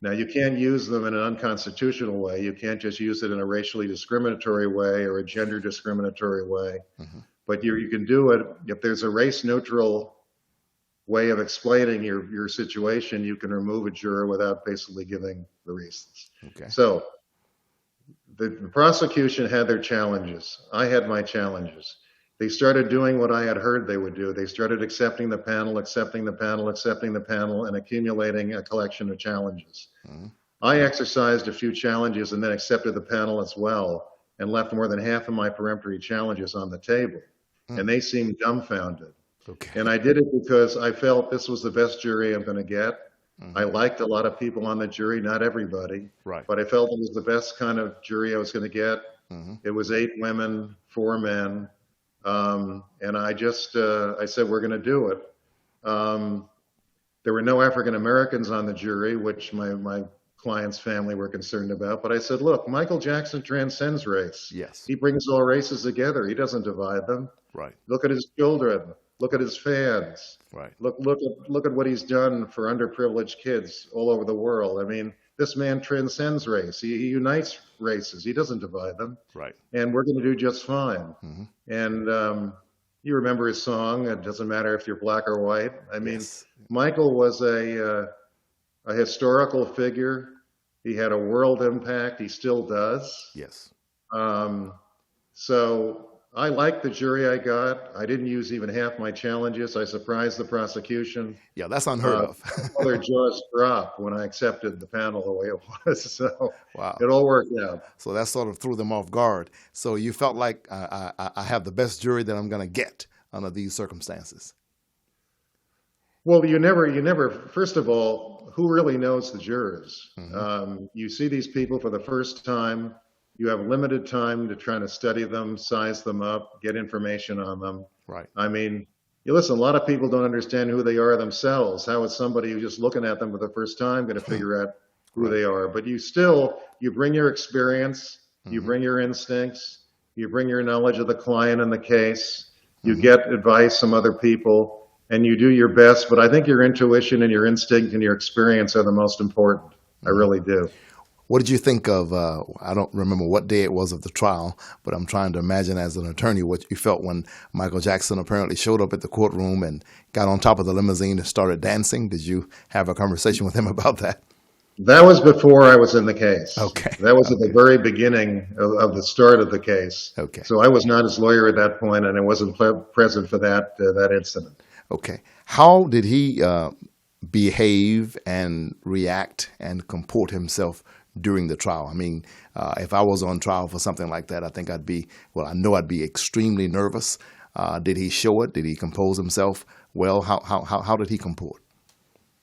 Now, you can't use them in an unconstitutional way. You can't just use it in a racially discriminatory way or a gender discriminatory way. But you can do it if there's a race-neutral way of explaining your situation. You can remove a juror without basically giving the reasons. Okay. So the prosecution had their challenges. I had my challenges. They started doing what I had heard they would do. They started accepting the panel, and accumulating a collection of challenges. I exercised a few challenges and then accepted the panel as well, and left more than half of my peremptory challenges on the table. And they seemed dumbfounded. Okay. And I did it because I felt this was the best jury I'm going to get. I liked a lot of people on the jury, not everybody, but I felt it was the best kind of jury I was going to get. It was 8 women, 4 men. And I said, we're going to do it. There were no African Americans on the jury, which my client's family were concerned about. But I said, look, Michael Jackson transcends race. Yes. He brings all races together. He doesn't divide them. Right. Look at his children. Look at his fans. Right. Look at what he's done for underprivileged kids all over the world. I mean, this man transcends race. He unites races. He doesn't divide them. Right. And we're going to do just fine. And you remember his song, it doesn't matter if you're black or white. I mean, Michael was a historical figure. He had a world impact. He still does. Yes. So I liked the jury I got. I didn't use even half my challenges. I surprised the prosecution. Yeah, that's unheard of. All their jaws dropped when I accepted the panel the way it was. So Wow. it all worked out. So that sort of threw them off guard. So you felt like I have the best jury that I'm going to get under these circumstances. Well, you never, first of all, who really knows the jurors? You see these people for the first time. You have limited time to try to study them, size them up, get information on them. Right. I mean, you listen, a lot of people don't understand who they are themselves. How is somebody who's just looking at them for the first time going to figure out who they are? But you bring your experience, you bring your instincts, you bring your knowledge of the client and the case, you get advice from other people, and you do your best. But I think your intuition and your instinct and your experience are the most important. I really do. What did you think of, I don't remember what day it was of the trial, but I'm trying to imagine as an attorney what you felt when Michael Jackson apparently showed up at the courtroom and got on top of the limousine and started dancing. Did you have a conversation with him about that? That was before I was in the case. Okay. That was at the very beginning of the start of the case. Okay. So I was not his lawyer at that point, and I wasn't present for that incident. Okay. How did he behave and react and comport himself during the trial? I mean, if I was on trial for something like that, I think I'd be extremely nervous. Did he show it? Did he compose himself well? How did he comport?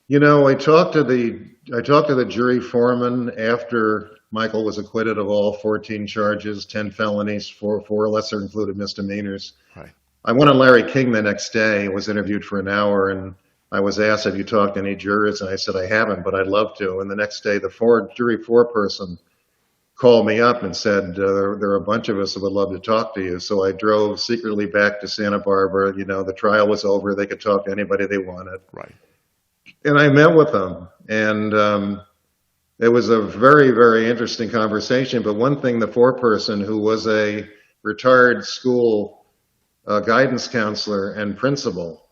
You know, I talked to the jury foreman after Michael was acquitted of all 14 charges, 10 felonies, four lesser included misdemeanors. Right. I went on Larry King the next day, was interviewed for an hour, and I was asked, have you talked to any jurors? And I said, I haven't, but I'd love to. And the next day, the jury foreperson called me up and said, there are a bunch of us that would love to talk to you. So I drove secretly back to Santa Barbara. You know, the trial was over. They could talk to anybody they wanted. Right. And I met with them. And it was a very, very interesting conversation. But one thing, the foreperson, who was a retired school guidance counselor and principal,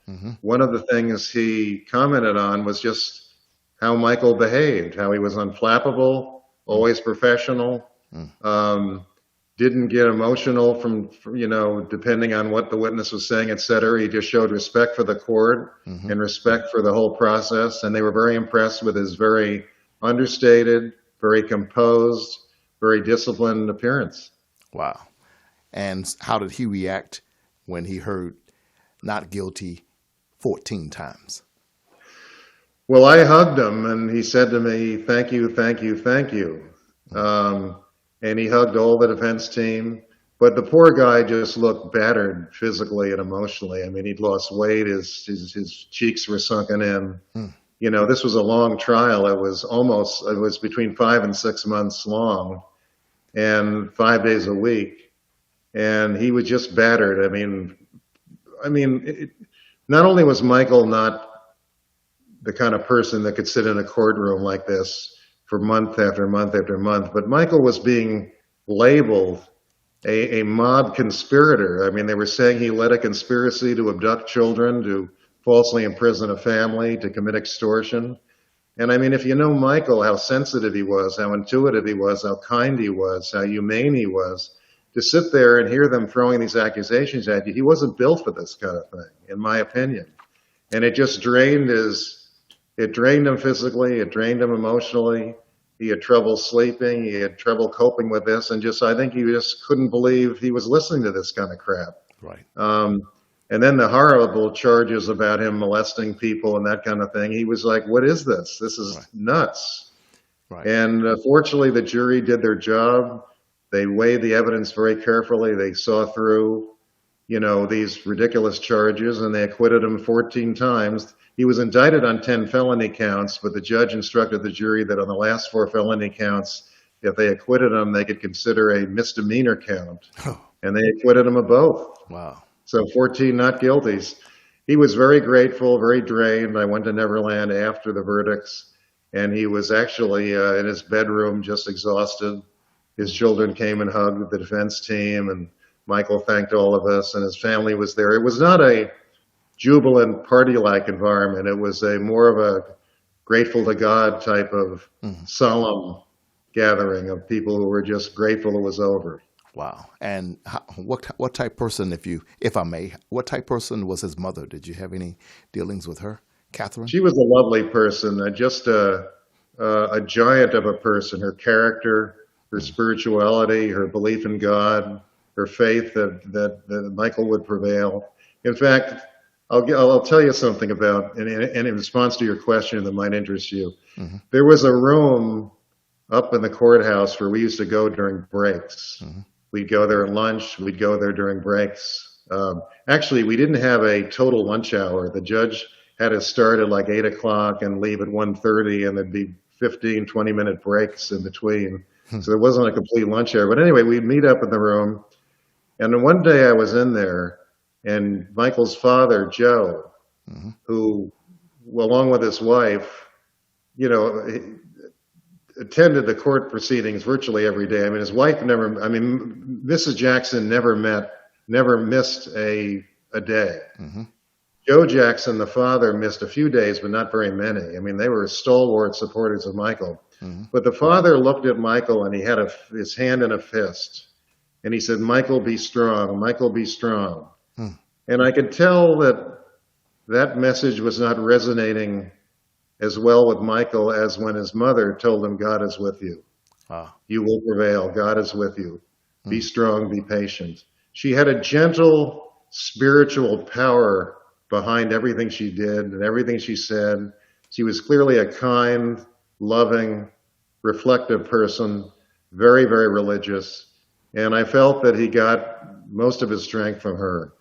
one of the things he commented on was just how Michael behaved, how he was unflappable, always professional, didn't get emotional from, depending on what the witness was saying, et cetera. He just showed respect for the court and respect for the whole process. And they were very impressed with his very understated, very composed, very disciplined appearance. Wow. And how did he react when he heard not guilty 14 times? Well, I hugged him and he said to me, thank you, thank you, thank you. And he hugged all the defense team. But the poor guy just looked battered physically and emotionally. I mean, he'd lost weight. His cheeks were sunken in. You know, this was a long trial. It was between 5 and 6 months long and 5 days a week. And he was just battered. I mean, not only was Michael not the kind of person that could sit in a courtroom like this for month after month after month, but Michael was being labeled a mob conspirator. I mean, they were saying he led a conspiracy to abduct children, to falsely imprison a family, to commit extortion. And I mean, if you know Michael, how sensitive he was, how intuitive he was, how kind he was, how humane he was, to sit there and hear them throwing these accusations at you, he wasn't built for this kind of thing, in my opinion. And it just drained him physically, it drained him emotionally. He had trouble sleeping, he had trouble coping with this, and I think he just couldn't believe he was listening to this kind of crap. Right. And then the horrible charges about him molesting people and that kind of thing. He was like, what is this? This is nuts. Right. And fortunately, the jury did their job. They weighed the evidence very carefully. They saw through, these ridiculous charges, and they acquitted him 14 times. He was indicted on 10 felony counts, but the judge instructed the jury that on the last 4 felony counts, if they acquitted him, they could consider a misdemeanor count. And they acquitted him of both. Wow. So 14 not guilties. He was very grateful, very drained. I went to Neverland after the verdicts, and he was actually in his bedroom, just exhausted. His children came and hugged the defense team, and Michael thanked all of us, and his family was there. It was not a jubilant party-like environment. It was more of a grateful to God type of solemn gathering of people who were just grateful it was over. Wow. And what type person, if I may, what type person was his mother? Did you have any dealings with her, Catherine? She was a lovely person, just a giant of a person. Her character, her spirituality, her belief in God, her faith that Michael would prevail. In fact, I'll tell you something about, and in response to your question that might interest you. Mm-hmm. There was a room up in the courthouse where we used to go during breaks. Mm-hmm. We'd go there at lunch. We'd go there during breaks. Actually, we didn't have a total lunch hour. The judge had us start at like 8 o'clock and leave at 1:30, and there'd be 15, 20-minute breaks in between. So there wasn't a complete lunch hour. But anyway, we'd meet up in the room. And then one day I was in there, and Michael's father, Joe, Mm-hmm. who, along with his wife, attended the court proceedings virtually every day. I mean, Mrs. Jackson never missed a day. Mm-hmm. Joe Jackson, the father, missed a few days, but not very many. I mean, they were stalwart supporters of Michael. Mm-hmm. But the father looked at Michael, and he had his hand in a fist. And he said, "Michael, be strong. Michael, be strong." Mm. And I could tell that message was not resonating as well with Michael as when his mother told him, "God is with you. Ah. You will prevail. God is with you. Be strong, be patient." She had a gentle spiritual power behind everything she did and everything she said. She was clearly a kind, loving, reflective person, very, very religious. And I felt that he got most of his strength from her.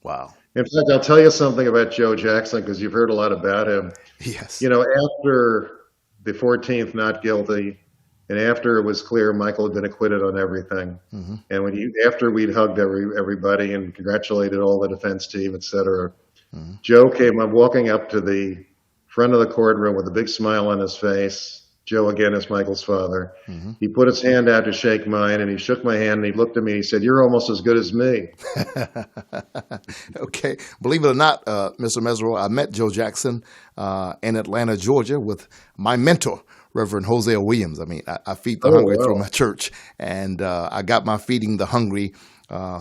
Wow. In fact, I'll tell you something about Joe Jackson, because you've heard a lot about him. Yes. After the 14th not guilty, and after it was clear Michael had been acquitted on everything, Mm-hmm. and after we'd hugged everybody and congratulated all the defense team, et cetera, Mm-hmm. Joe came up walking up to the front of the courtroom with a big smile on his face. Joe, again, is Michael's father. Mm-hmm. He put his hand out to shake mine, and he shook my hand, and he looked at me, and he said, "You're almost as good as me." Okay. Believe it or not, Mr. Mesereau, I met Joe Jackson in Atlanta, Georgia, with my mentor, Reverend Hosea Williams. I mean, I feed the hungry through my church, and I got my feeding the hungry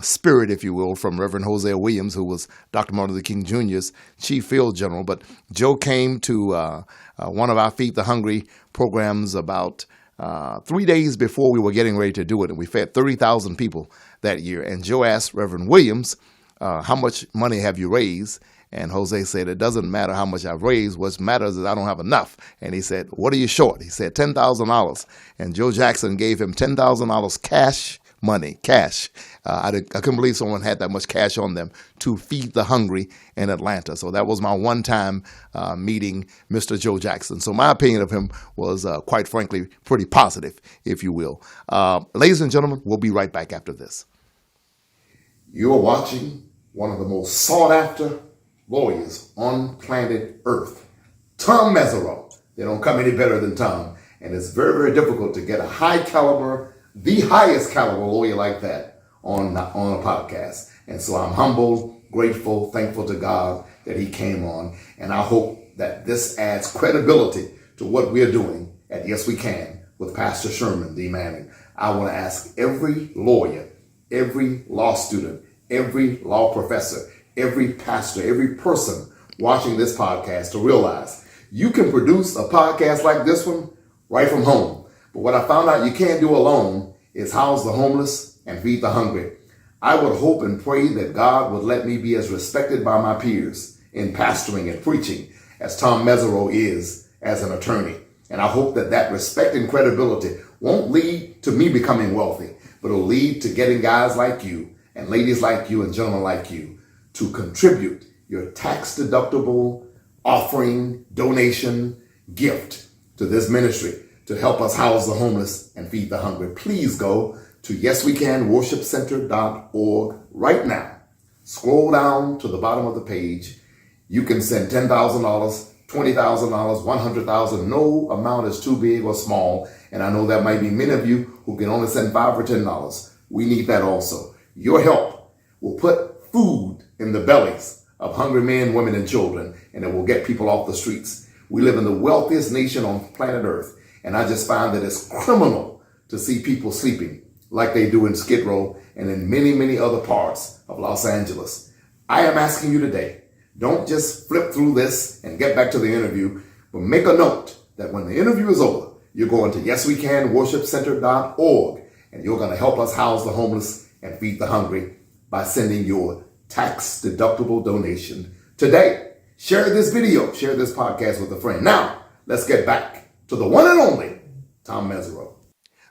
spirit, if you will, from Reverend Hosea Williams, who was Dr. Martin Luther King Jr.'s chief field general. But Joe came to one of our Feed the Hungry programs about 3 days before we were getting ready to do it, and we fed 30,000 people that year. And Joe asked Reverend Williams, "How much money have you raised?" And Jose said, "It doesn't matter how much I've raised. What matters is I don't have enough." And he said, "What are you short?" He said, $10,000. And Joe Jackson gave him $10,000 cash money, cash. I couldn't believe someone had that much cash on them to feed the hungry in Atlanta. So that was my one-time meeting Mr. Joe Jackson. So my opinion of him was, quite frankly, pretty positive, if you will. Ladies and gentlemen, we'll be right back after this. You're watching one of the most sought-after lawyers on planet Earth, Tom Mesereau. They don't come any better than Tom. And it's very, very difficult to get a high caliber, the highest caliber lawyer like that on a podcast. And so I'm humbled, grateful, thankful to God that he came on. And I hope that this adds credibility to what we're doing at Yes We Can with Pastor Sherman D.Manning. I want to ask every lawyer, every law student, every law professor, every pastor, every person watching this podcast to realize you can produce a podcast like this one right from home. But what I found out you can't do alone is house the homeless and feed the hungry. I would hope and pray that God would let me be as respected by my peers in pastoring and preaching as Tom Mesereau is as an attorney. And I hope that that respect and credibility won't lead to me becoming wealthy, but it'll lead to getting guys like you and ladies like you and gentlemen like you to contribute your tax-deductible offering, donation, gift to this ministry to help us house the homeless and feed the hungry. Please go to yeswecanworshipcenter.org right now. Scroll down to the bottom of the page. You can send $10,000, $20,000, $100,000. No amount is too big or small. And I know that might be many of you who can only send $5 or $10. We need that also. Your help will put food in the bellies of hungry men, women, and children, and it will get people off the streets. We live in the wealthiest nation on planet Earth. And I just find that it's criminal to see people sleeping like they do in Skid Row and in many, many other parts of Los Angeles. I am asking you today, don't just flip through this and get back to the interview, but make a note that when the interview is over, you're going to yeswecanworshipcenter.org and you're going to help us house the homeless and feed the hungry by sending your tax-deductible donation today. Share this video, share this podcast with a friend. Now, let's get back to the one and only Tom Mesereau.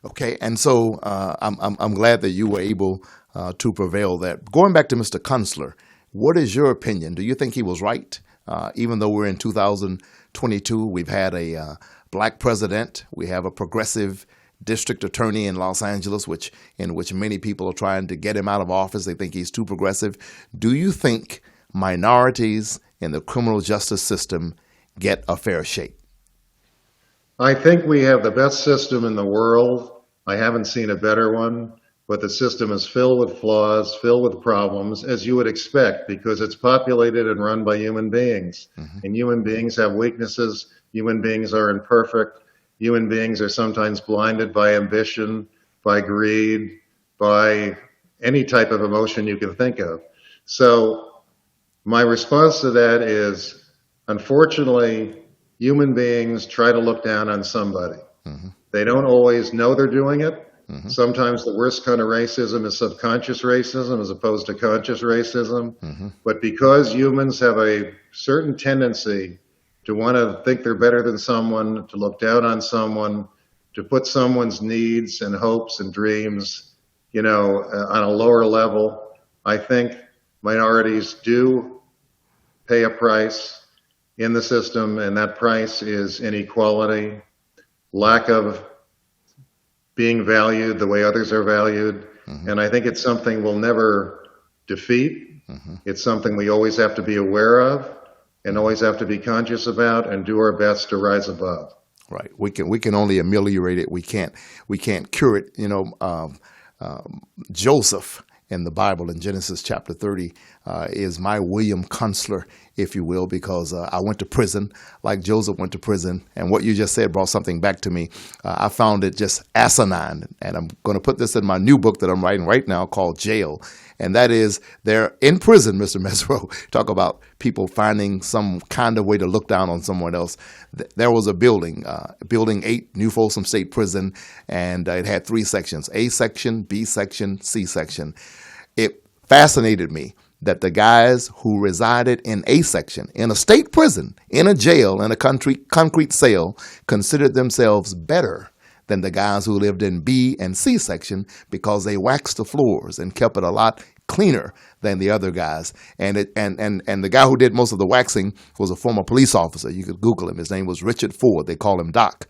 Okay, and so I'm glad that you were able to prevail there. Going back to Mr. Kunstler, what is your opinion? Do you think he was right? Even though we're in 2022, we've had a black president, we have a progressive district attorney in Los Angeles, in which many people are trying to get him out of office. They think he's too progressive. Do you think minorities in the criminal justice system get a fair shake? I think we have the best system in the world. I haven't seen a better one, but the system is filled with flaws, filled with problems, as you would expect, because it's populated and run by human beings. And human beings have weaknesses. Human beings are imperfect. Human beings are sometimes blinded by ambition, by greed, by any type of emotion you can think of. So my response to that is, unfortunately, human beings try to look down on somebody. They don't always know they're doing it. Sometimes the worst kind of racism is subconscious racism as opposed to conscious racism. But because humans have a certain tendency to want to think they're better than someone, to look down on someone, to put someone's needs and hopes and dreams, on a lower level, I think minorities do pay a price in the system, and that price is inequality, lack of being valued the way others are valued. And I think it's something we'll never defeat. It's something we always have to be aware of and always have to be conscious about and do our best to rise above. Right. We can only ameliorate it. We can't cure it. Joseph in the Bible in Genesis chapter 30 is my William Kunstler, if you will, because I went to prison like Joseph went to prison. And what you just said brought something back to me. I found it just asinine. And I'm going to put this in my new book that I'm writing right now called Jail. And that is, they're in prison, Mr. Mesereau. Talk about people finding some kind of way to look down on someone else. There was a building, Building 8, New Folsom State Prison, and it had 3 sections, A section, B section, C section. It fascinated me that the guys who resided in A section, in a state prison, in a jail, in a concrete cell, considered themselves better than the guys who lived in B and C section because they waxed the floors and kept it a lot cleaner than the other guys. And the guy who did most of the waxing was a former police officer. You could Google him. His name was Richard Ford. They call him Doc.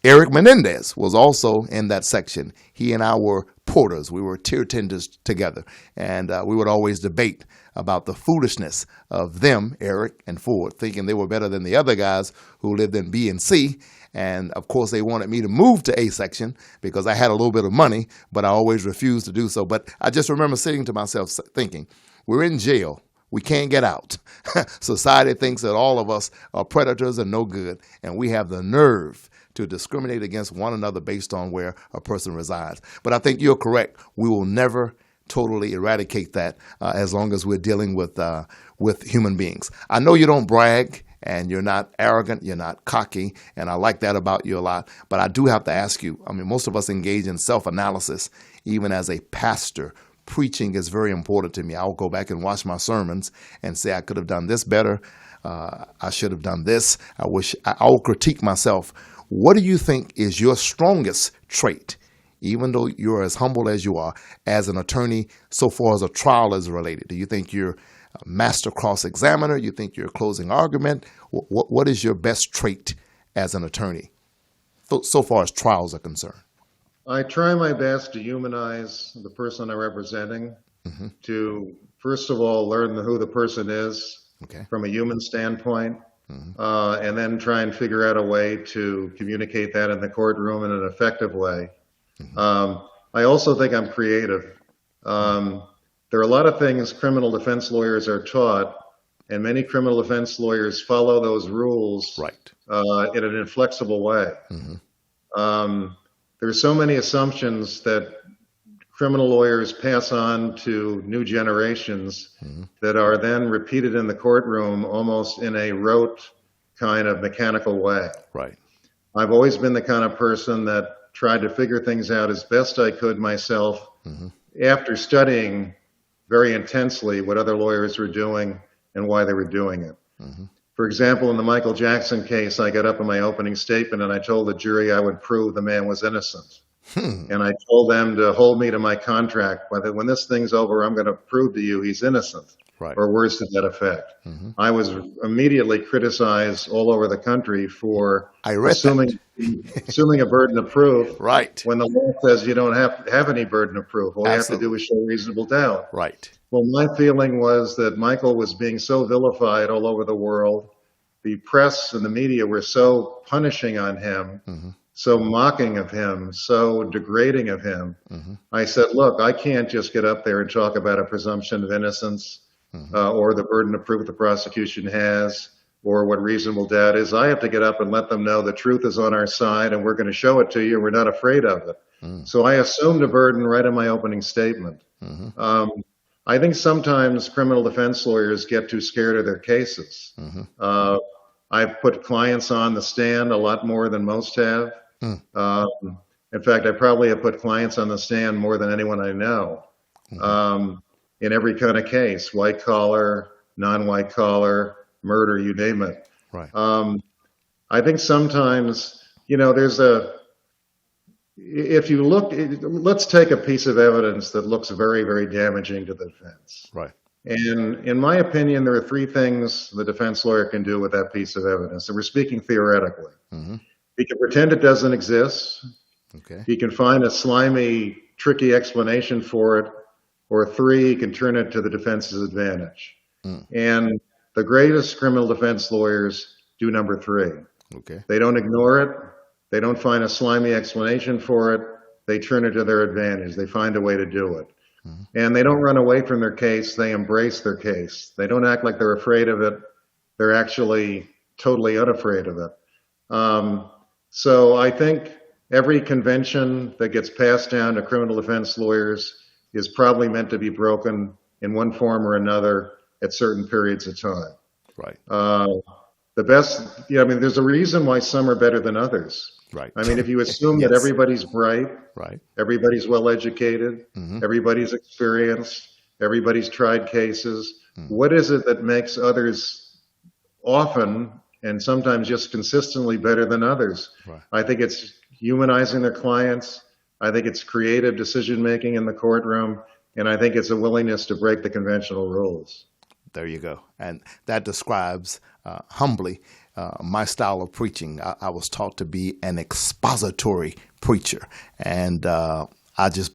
Eric Menendez was also in that section. He and I were porters. We were tier tenders together. And we would always debate about the foolishness of them, Eric and Ford, thinking they were better than the other guys who lived in B and C. And of course, they wanted me to move to A section because I had a little bit of money, but I always refused to do so. But I just remember sitting to myself thinking, we're in jail. We can't get out. Society thinks that all of us are predators and no good, and we have the nerve to discriminate against one another based on where a person resides. But I think you're correct. We will never totally eradicate that as long as we're dealing with human beings. I know you don't brag, and you're not arrogant, you're not cocky, and I like that about you a lot. But I do have to ask you, most of us engage in self-analysis, even as a pastor. Preaching is very important to me. I'll go back and watch my sermons and say, I could have done this better. I should have done this. I'll critique myself. What do you think is your strongest trait, even though you're as humble as you are, as an attorney, so far as a trial is related? Do you think you're a master cross-examiner? You think you're a closing argument? What is your best trait as an attorney, so far as trials are concerned? I try my best to humanize the person I'm representing, to, first of all, learn who the person is from a human standpoint, and then try and figure out a way to communicate that in the courtroom in an effective way. I also think I'm creative. There are a lot of things criminal defense lawyers are taught, and many criminal defense lawyers follow those rules in an inflexible way. There are so many assumptions that criminal lawyers pass on to new generations that are then repeated in the courtroom almost in a rote kind of mechanical way. Right. I've always been the kind of person that tried to figure things out as best I could myself after studying very intensely what other lawyers were doing and why they were doing it. For example, in the Michael Jackson case, I got up in my opening statement and I told the jury I would prove the man was innocent. And I told them to hold me to my contract. When this thing's over, I'm going to prove to you he's innocent, Right. or words to that effect. I was immediately criticized all over the country for I read assuming a burden of proof. Right. When the law says you don't have any burden of proof, all you have to do is show reasonable doubt. Right. Well, my feeling was that Michael was being so vilified all over the world. The press and the media were so punishing on him, so mocking of him, so degrading of him. I said, look, I can't just get up there and talk about a presumption of innocence or the burden of proof the prosecution has or what reasonable doubt is. I have to get up and let them know the truth is on our side and we're going to show it to you. We're not afraid of it. So I assumed a burden right in my opening statement. I think sometimes criminal defense lawyers get too scared of their cases. I've put clients on the stand a lot more than most have. In fact, I probably have put clients on the stand more than anyone I know in every kind of case, white collar, non-white collar, murder, you name it. Right. I think sometimes, if you look, let's take a piece of evidence that looks very, very damaging to the defense. Right. And in my opinion, there are three things the defense lawyer can do with that piece of evidence. And we're speaking theoretically. He can pretend it doesn't exist. Okay. He can find a slimy, tricky explanation for it. Or three, he can turn it to the defense's advantage. And the greatest criminal defense lawyers do number three. Okay. They don't ignore it. They don't find a slimy explanation for it. They turn it to their advantage. They find a way to do it. And they don't run away from their case. They embrace their case. They don't act like they're afraid of it. They're actually totally unafraid of it. So I think every convention that gets passed down to criminal defense lawyers is probably meant to be broken in one form or another at certain periods of time. Right. The best, there's a reason why some are better than others. Right. I mean, if you assume that everybody's bright, Right. everybody's well educated, everybody's experienced, everybody's tried cases, what is it that makes others often and sometimes just consistently better than others? Right. I think it's humanizing their clients. I think it's creative decision making in the courtroom. And I think it's a willingness to break the conventional rules. There you go. And that describes humbly my style of preaching. I was taught to be an expository preacher. And I just